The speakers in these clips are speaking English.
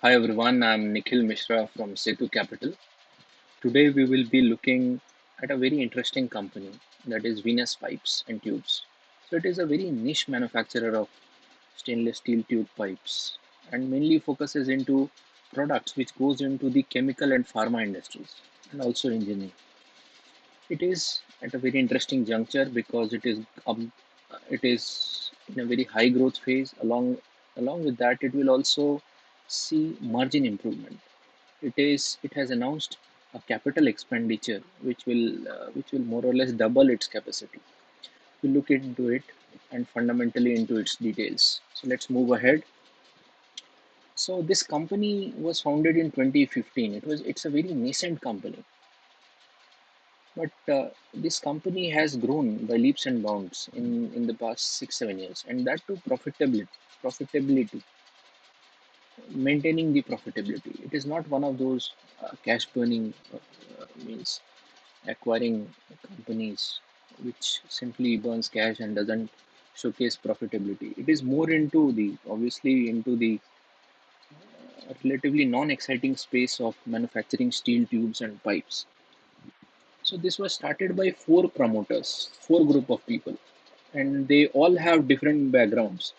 Hi everyone, I'm Nikhil Mishra from Setu Capital. Today we will be looking at a very interesting company that is Venus Pipes and Tubes. So it is a very niche manufacturer of stainless steel tube pipes and mainly focuses into products which goes into the chemical and pharma industries and also engineering. It is at a very interesting juncture because it is in a very high growth phase. Along with that, it will also see margin improvement. It has announced a capital expenditure which will more or less double its capacity. We'll look into it and fundamentally into its details. So let's move ahead. So this company was founded in 2015. It's a very nascent company, but this company has grown by leaps and bounds in the past 6 7 years, and that too profitability, maintaining the profitability. It is not one of those cash burning means acquiring companies which simply burns cash and doesn't showcase profitability. It is more into the obviously into the relatively non-exciting space of manufacturing steel tubes and pipes. So this was started by four promoters, four group of people, and they all have different backgrounds.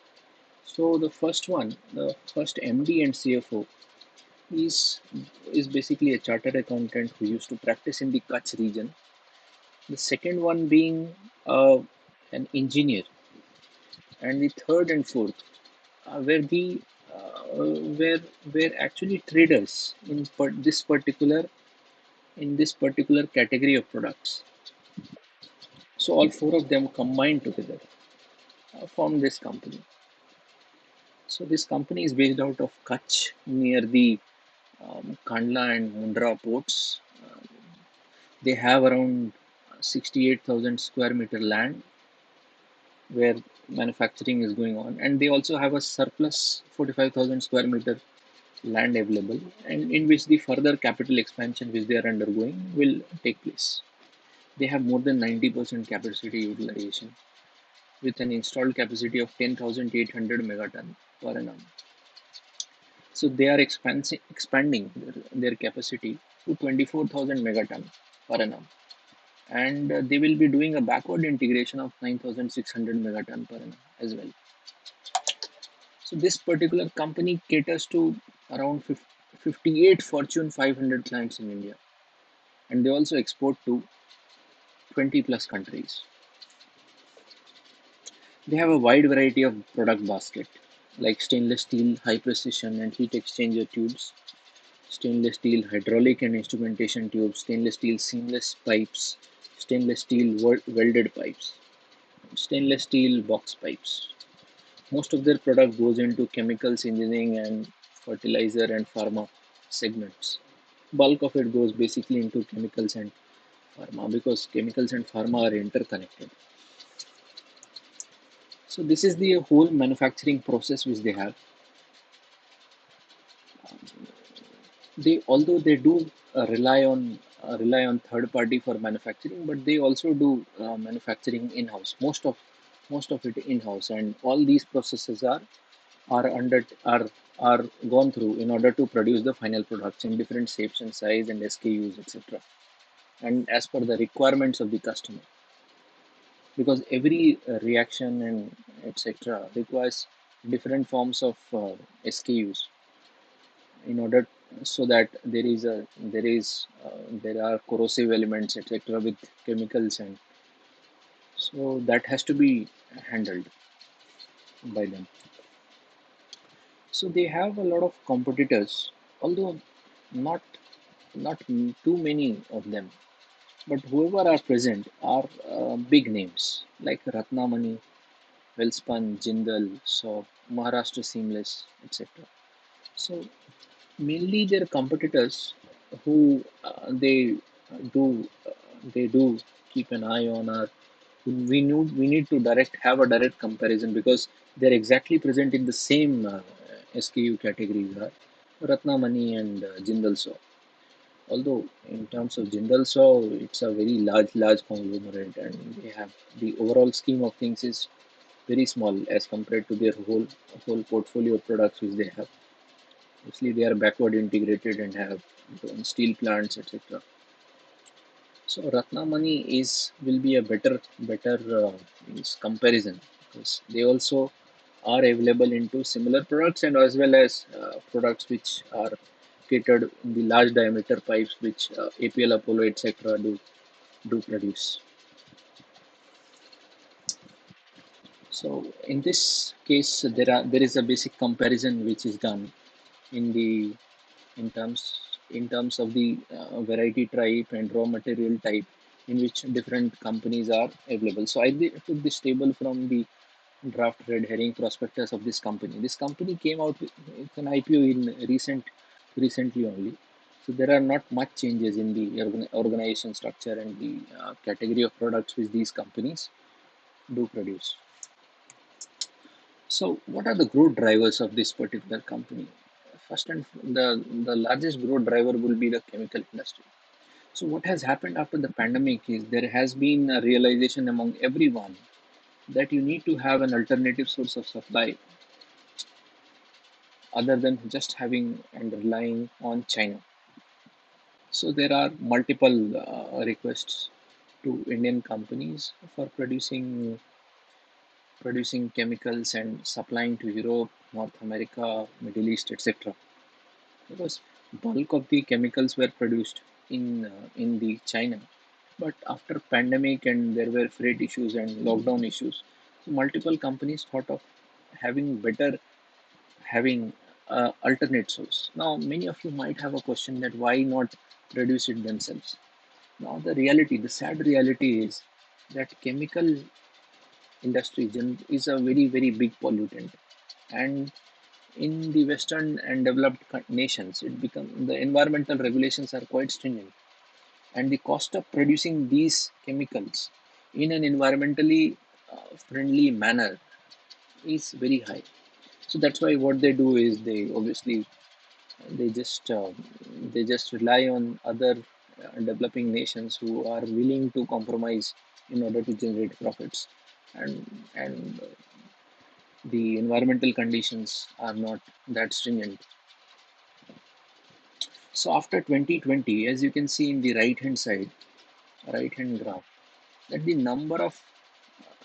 So the first MD and CFO is is basically a chartered accountant who used to practice in the Kutch region. The second one being an engineer, and the third and fourth were the were were actually traders in this particular category of products. So all four of them combined together formed this company. So this company is based out of Kutch near the Kandla and Mundra ports. They have around 68,000 square meter land where manufacturing is going on, and they also have a surplus 45,000 square meter land available, and in which the further capital expansion which they are undergoing will take place. They have more than 90% capacity utilization with an installed capacity of 10,800 megaton per annum. So they are expanding their capacity to 24,000 megaton per annum, and they will be doing a backward integration of 9,600 megaton per annum as well. So this particular company caters to around 58 Fortune 500 clients in India, and they also export to 20 plus countries. They have a wide variety of product basket like stainless steel high precision and heat exchanger tubes, stainless steel hydraulic and instrumentation tubes, stainless steel seamless pipes, stainless steel welded pipes, stainless steel box pipes. Most of their product goes into chemicals, engineering, and fertilizer and pharma segments. Bulk of it goes basically into chemicals and pharma because chemicals and pharma are interconnected. So this is the whole manufacturing process which they have. They although they do rely on third party for manufacturing, but they also do manufacturing in house. Most of it in house, and all these processes are under are gone through in order to produce the final products in different shapes and size and SKUs, etc. And as per the requirements of the customer, because every reaction and etc. requires different forms of SKUs in order so that there are corrosive elements etc. with chemicals, and so that has to be handled by them. So they have a lot of competitors, although not too many of them. But whoever are present are big names like Ratnamani, Welspun, Jindal, so Maharashtra Seamless, etc. So mainly their competitors who do they do keep an eye on are we need to direct have a direct comparison because they're exactly present in the same SKU categories are Ratnamani and Jindal Saw. Although in terms of Jindal Saw, it's a very large conglomerate, and they have the overall scheme of things is very small as compared to their whole portfolio of products which they have. Obviously, they are backward integrated and have their own steel plants, etc. So Ratnamani is will be a better means comparison, because they also are available into similar products, and as well as products which are catered in the large diameter pipes which APL Apollo etc. do produce. So in this case, there is a basic comparison which is done in the in terms in terms of the variety type and raw material type in which different companies are available. So took this table from the draft red herring prospectus of this company. This company came out with an IPO in recently only. So there are not much changes in the organization structure and the category of products which these companies do produce. So, what are the growth drivers of this particular company? First and the largest growth driver will be the chemical industry. So, what has happened after the pandemic is there has been a realization among everyone that you need to have an alternative source of supply other than just having and relying on China. So, there are multiple requests to Indian companies for producing chemicals and supplying to Europe, North America, Middle East, etc. Because bulk of the chemicals were produced in the China. But after pandemic and there were freight issues and lockdown issues, so multiple companies thought of having alternate source. Now, many of you might have a question that why not produce it themselves? Now, the sad reality is that chemical industry is a very big pollutant, and in the western and developed nations the environmental regulations are quite stringent, and the cost of producing these chemicals in an environmentally friendly manner is very high. So that's why what they do is they just uh, they just rely on other developing nations who are willing to compromise in order to generate profits, and the environmental conditions are not that stringent. So after 2020, as you can see in the right hand graph, that the number of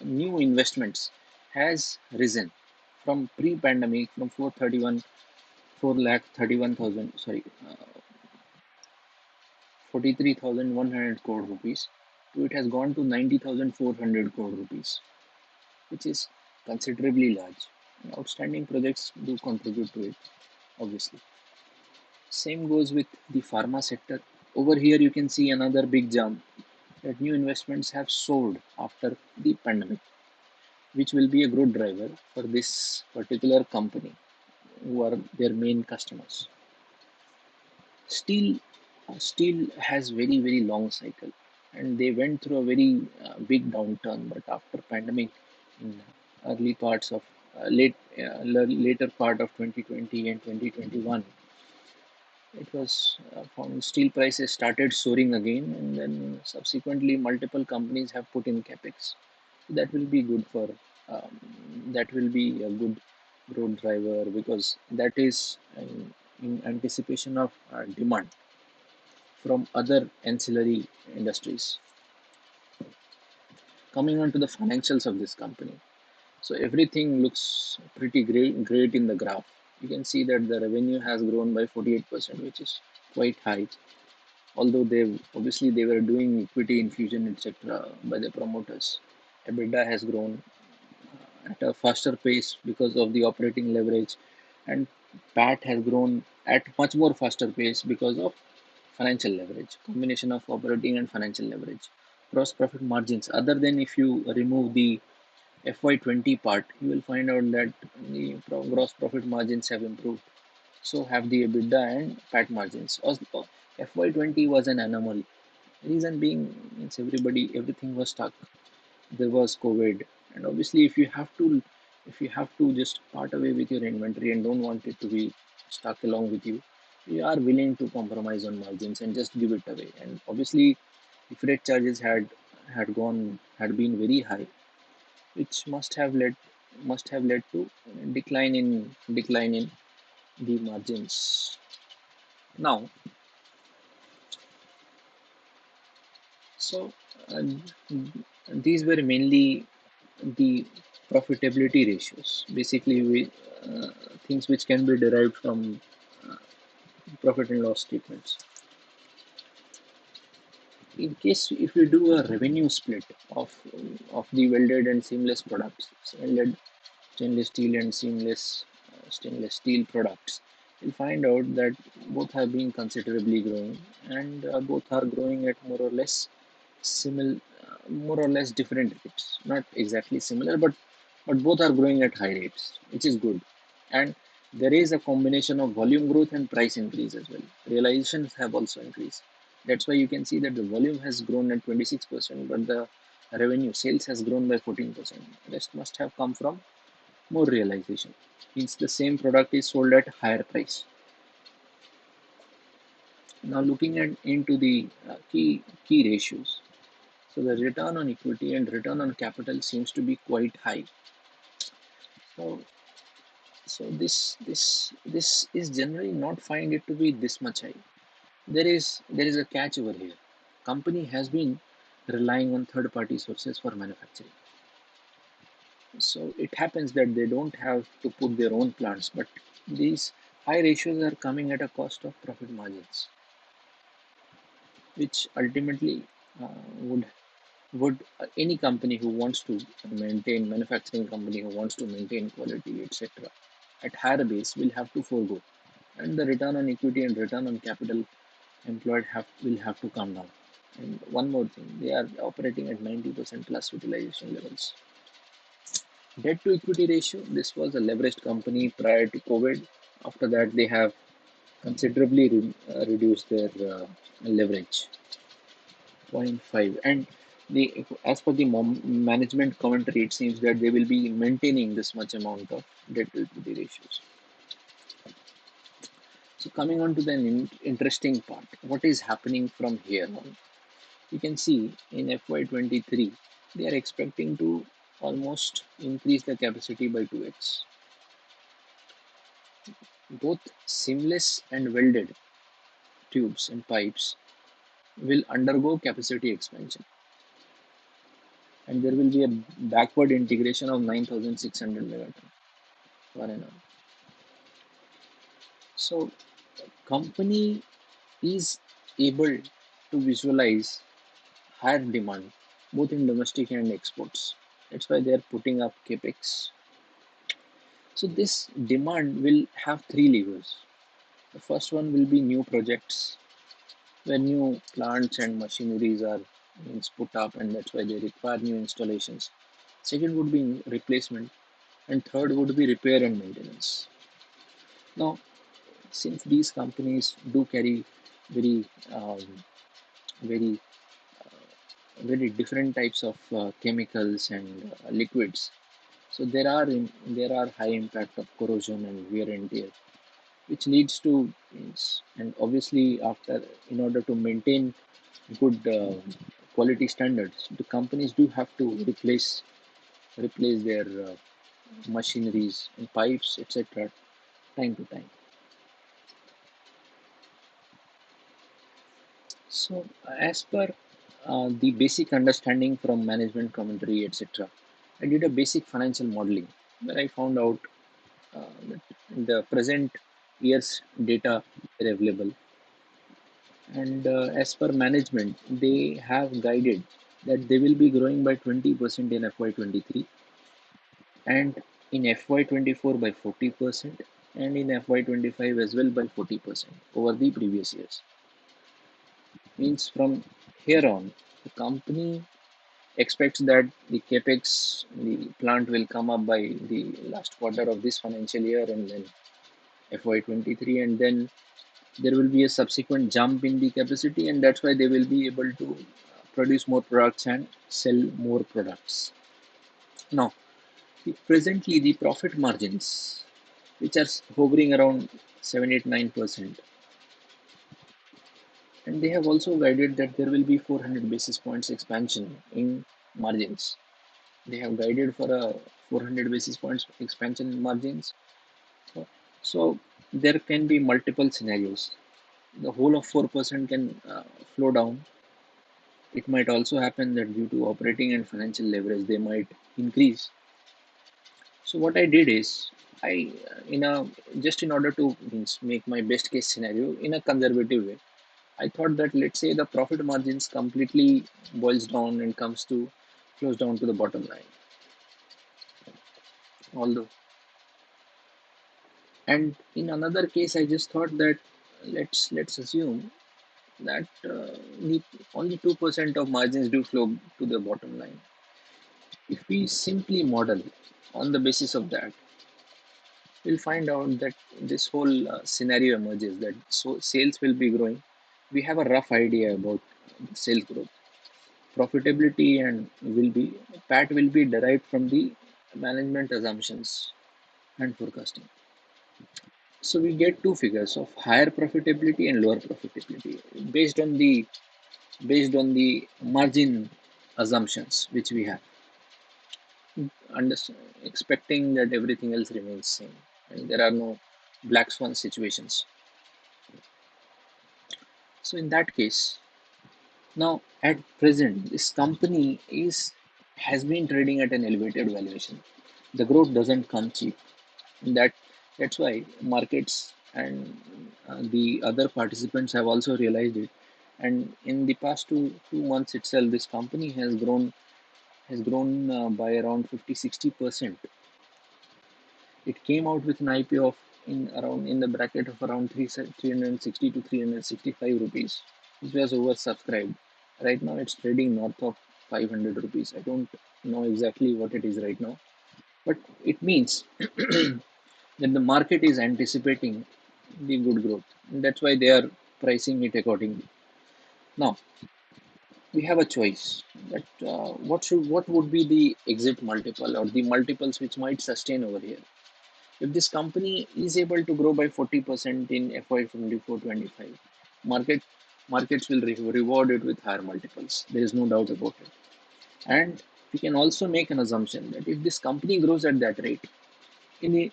new investments has risen from pre-pandemic from 4 lakh 31,000, sorry, 43,100 crore rupees to it has gone to 90,400 crore rupees, which is considerably large. And outstanding projects do contribute to it, obviously. Same goes with the pharma sector. Over here, you can see another big jump that new investments have soared after the pandemic, which will be a growth driver for this particular company who are their main customers. Steel, steel has very long cycle, and they went through a very big downturn. But after pandemic, in early parts of later part of 2020 and 2021, it was found steel prices started soaring again, and then subsequently multiple companies have put in capex. That will be good for that will be a good growth driver, because that is in anticipation of demand from other ancillary industries. Coming on to the financials of this company, so everything looks pretty great in the graph. You can see that the revenue has grown by 48%, which is quite high, although they were doing equity infusion etc. by the promoters. EBITDA has grown at a faster pace because of the operating leverage, and PAT has grown at much more faster pace because of financial leverage, combination of operating and financial leverage. Gross profit margins, other than if you remove the FY20 part, you will find out that the gross profit margins have improved. So have the EBITDA and PAT margins. Also, FY20 was an anomaly. Reason being, means everything was stuck. There was COVID, and obviously, if you have to just part away with your inventory and don't want it to be stuck along with you, you are willing to compromise on margins and just give it away. And obviously, the freight charges had been very high, which must have led to decline in the margins. Now, so uh, these were mainly the profitability ratios, basically uh, things which can be derived from uh, profit and loss statements. In case if we do a revenue split of the welded and seamless products, welded stainless steel and seamless stainless steel products, you'll find out that both have been considerably growing, and both are growing at more or less different rates. Not exactly similar, but both are growing at high rates, which is good. And there is a combination of volume growth and price increase as well. Realizations have also increased. That's why you can see that the volume has grown at 26%, but the revenue sales has grown by 14%. Rest must have come from more realization. Means the same product is sold at higher price. Now looking at into the key ratios. So the return on equity and return on capital seems to be quite high. So this is generally not find it to be this much high. There is a catch over here. Company has been relying on third party sources for manufacturing. So it happens that they don't have to put their own plants, but these high ratios are coming at a cost of profit margins, which ultimately would any company who wants to maintain manufacturing company who wants to maintain quality, etc., at higher base will have to forego, and the return on equity and return on capital employed will have to come down. And one more thing, they are operating at 90% plus utilization levels. Debt to equity ratio, this was a leveraged company prior to COVID. After that, they have considerably reduced their leverage, 0.5. And as per the management commentary, it seems that they will be maintaining this much amount of debt to equity ratios. So coming on to the interesting part, what is happening from here on? You can see in FY23, they are expecting to almost increase the capacity by 2x. Both seamless and welded tubes and pipes will undergo capacity expansion, and there will be a backward integration of 9,600 megaton per annum. So, company is able to visualize higher demand both in domestic and exports. That's why they are putting up capex. So, this demand will have three levers. The first one will be new projects where new plants and machineries are means put up, and that's why they require new installations. Second would be replacement, and third would be repair and maintenance. Now, since these companies do carry very very very different types of chemicals and liquids, so there are high impact of corrosion and wear and tear, which leads to and obviously after in order to maintain good quality standards, the companies do have to replace their machineries and pipes, etc., time to time. So, as per the basic understanding from management commentary, etc., I did a basic financial modeling where I found out that the present year's data are available, and as per management, they have guided that they will be growing by 20% in FY23, and in FY24 by 40%, and in FY25 as well by 40% over the previous years. Means from here on, the company expects that the capex, the plant will come up by the last quarter of this financial year, and then FY23, and then there will be a subsequent jump in the capacity, and that's why they will be able to produce more products and sell more products. Now, presently the profit margins, which are hovering around 7, 8, 9%, and they have also guided that there will be 400 basis points expansion in margins. They have guided for a 400 basis points expansion in margins. So there can be multiple scenarios. The whole of 4% can flow down. It might also happen that due to operating and financial leverage, they might increase. So what I did is, in a just in order to make my best case scenario in a conservative way, I thought that let's say the profit margins completely boils down and flows down to the bottom line. Although, and in another case, I just thought that let's assume that only 2% of margins do flow to the bottom line. If we simply model on the basis of that, we'll find out that this whole scenario emerges that sales will be growing. We have a rough idea about sales growth. Profitability and will be PAT will be derived from the management assumptions and forecasting. So we get two figures of higher profitability and lower profitability based on the margin assumptions which we have, expecting that everything else remains same and there are no black swan situations. So in that case, now at present, this company is has been trading at an elevated valuation. The growth doesn't come cheap. That that's why markets and the other participants have also realized it. And in the past two months itself, this company has grown by around 50-60%. It came out with an IPO of in the bracket of around 360 to 365 rupees, which was oversubscribed. Right now, it's trading north of 500 rupees. I don't know exactly what it is right now, but it means that the market is anticipating the good growth. And that's why they are pricing it accordingly. Now we have a choice that what would be the exit multiple or the multiples which might sustain over here. If this company is able to grow by 40% in FY 24-25, market markets will reward it with higher multiples. There is no doubt about it. And we can also make an assumption that if this company grows at that rate, in the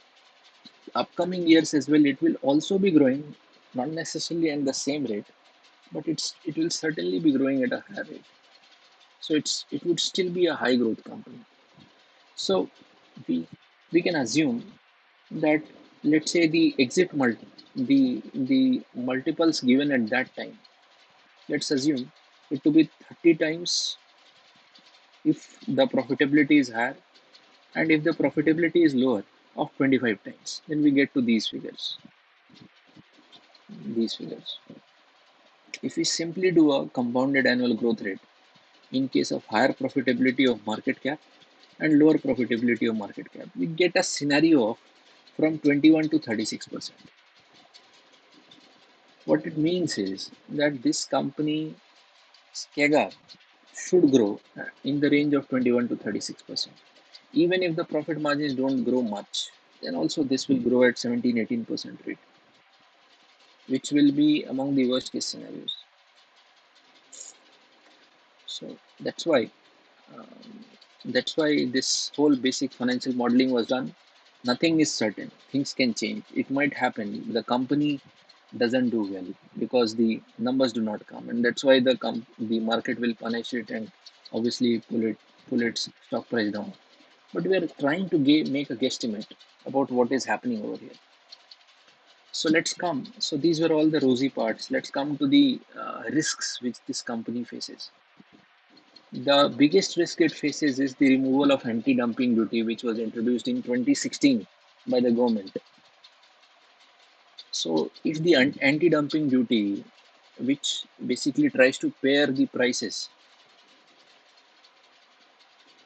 upcoming years as well, it will also be growing, not necessarily at the same rate, but it will certainly be growing at a higher rate. So it would still be a high growth company. So we we can assume that let's say the multiples given at that time, let's assume it to be 30 times if the profitability is higher, and if the profitability is lower of 25 times, then we get to these figures. If we simply do a compounded annual growth rate in case of higher profitability of market cap and lower profitability of market cap, we get a scenario of from 21 to 36%. What it means is that this company CAGR should grow in the range of 21 to 36%. Even if the profit margins don't grow much, then also this will grow at 17-18% rate, which will be among the worst case scenarios. So um, that's why this whole basic financial modeling was done. Nothing is certain. Things can change. It might happen. The company doesn't do well because the numbers do not come, and that's why the market will punish it and obviously pull its stock price down. But we are trying to make a guesstimate about what is happening over here. So let's come. So these were all the rosy parts. Let's come to the risks which this company faces. The biggest risk it faces is the removal of anti-dumping duty, which was introduced in 2016 by the government. So, if the anti-dumping duty, which basically tries to pair the prices,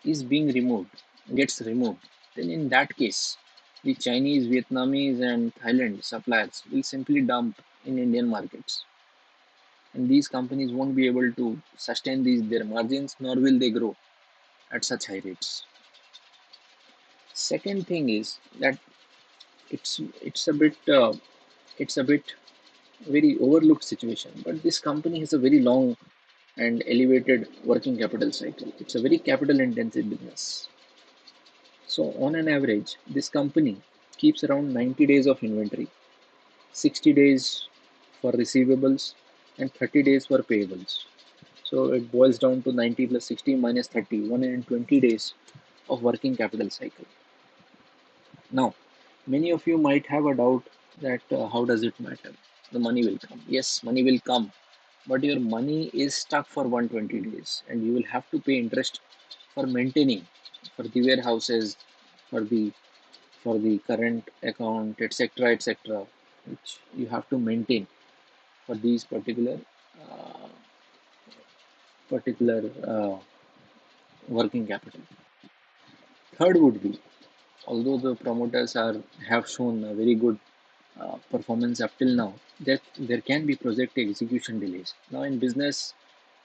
is being removed, gets removed, then in that case, the Chinese, Vietnamese, and Thailand suppliers will simply dump in Indian markets, and these companies won't be able to sustain their margins, nor will they grow at such high rates. Second thing is that it's a bit it's a bit very overlooked situation, but this company has a very long and elevated working capital cycle. It's a very capital intensive business. So on an average, this company keeps around 90 days of inventory, 60 days for receivables, and 30 days for payables. So it boils down to 90 plus 60 minus 30, 120 days of working capital cycle. Now, many of you might have a doubt that how does it matter? The money will come. Yes, money will come, but your money is stuck for 120 days, and you will have to pay interest for maintaining, for the warehouses, for the current account, etc., etc., which you have to maintain for these uh, particular working capital. Third would be, although the promoters are have shown a very good performance up till now, that there can be project execution delays. Now in business,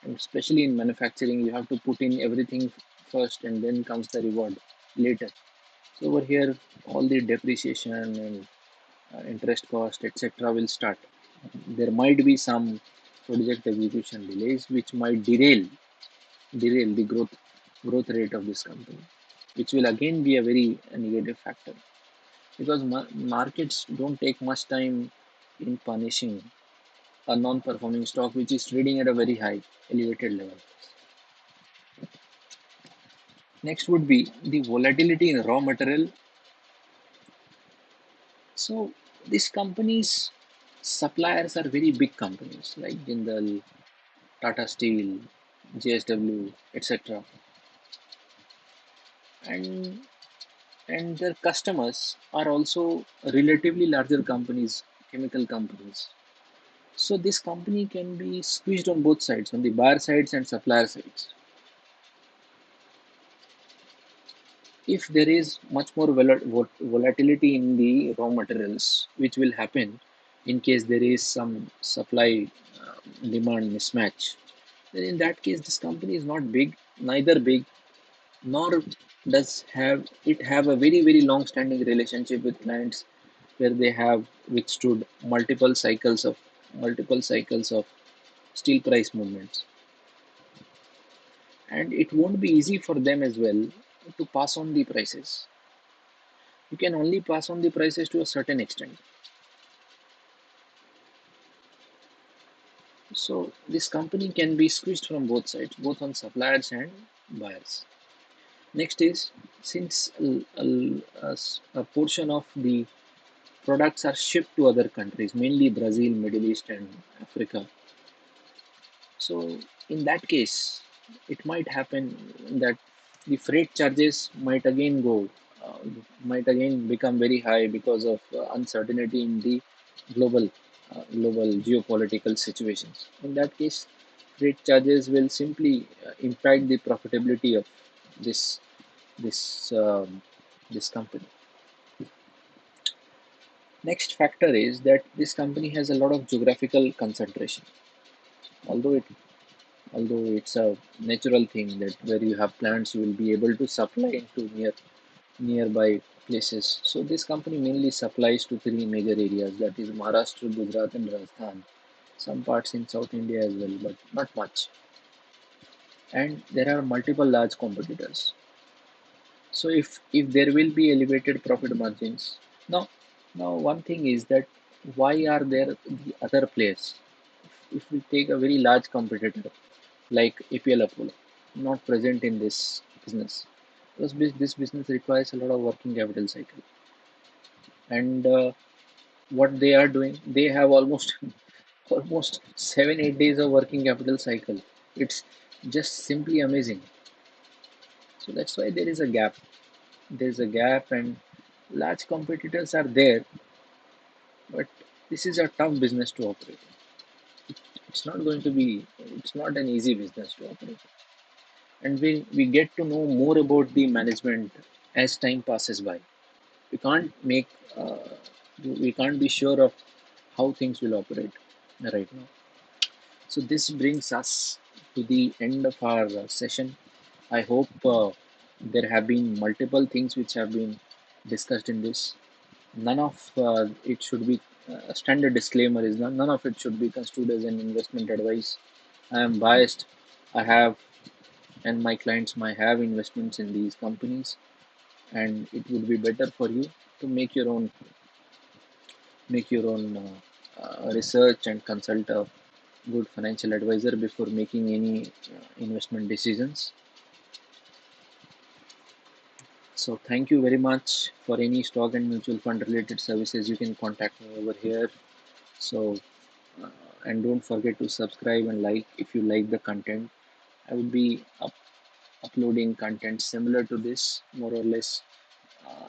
and especially in manufacturing, you have to put in everything first and then comes the reward later. So over here, all the depreciation and interest cost, etc., will start. There might be some project execution delays which might derail the growth rate of this company, which will again be a very negative factor, because markets don't take much time in punishing a non-performing stock which is trading at a very high elevated level. Next would be the volatility in raw material. So these companies suppliers are very big companies like Jindal, Tata Steel, JSW, etc., and their customers are also relatively larger companies, chemical companies. So this company can be squeezed on both sides, on the buyer sides and supplier sides. If there is much more volatility in the raw materials, which will happen in case there is some supply demand mismatch, then in that case this company is not big, neither big, nor does have it have a very long standing relationship with clients where they have withstood multiple cycles of steel price movements, and it won't be easy for them as well to pass on the prices. You can only pass on the prices to a certain extent. So this company can be squeezed from both sides, both on suppliers and buyers. Next is, since a portion of the products are shipped to other countries, mainly Brazil, Middle East, and Africa. So in that case, it might happen that the freight charges uh, might again become very high because of uncertainty in the global geopolitical situations. In that case, freight charges will simply impact the profitability of this this this company. Next factor is that this company has a lot of geographical concentration. Although it although it's a natural thing that where you have plants, you will be able to supply into nearby places. So this company mainly supplies to three major areas, that is Maharashtra, Gujarat, and Rajasthan. Some parts in South India as well, but not much. And there are multiple large competitors. So if there will be elevated profit margins. Now now one thing is that why are there the other players? If we take a very large competitor like APL Apollo, not present in this business, because this business requires a lot of working capital cycle, and what they are doing, they have almost almost 7 8 days of working capital cycle. It's just simply amazing. So that's why there is a gap. There's a gap, and large competitors are there, but this is a tough business to operate. It's not going to be. It's not an easy business to operate, and we get to know more about the management as time passes by. We can't make uh, we can't be sure of how things will operate right now. So this brings us to the end of our session. I hope there have been multiple things which have been discussed in this. None of it should be a standard disclaimer is none of it should be construed as an investment advice. I am biased. I have, and my clients might have investments in these companies, and it would be better for you to make your own make your own research and consult a good financial advisor before making any investment decisions. So thank you very much. For any stock and mutual fund related services, you can contact me over here. So uh, and don't forget to subscribe and like if you like the content. I would be uploading content similar to this, more or less,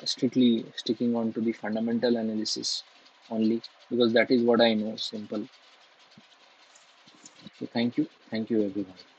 strictly sticking on to the fundamental analysis only, because that is what I know. Simple. So thank you everyone.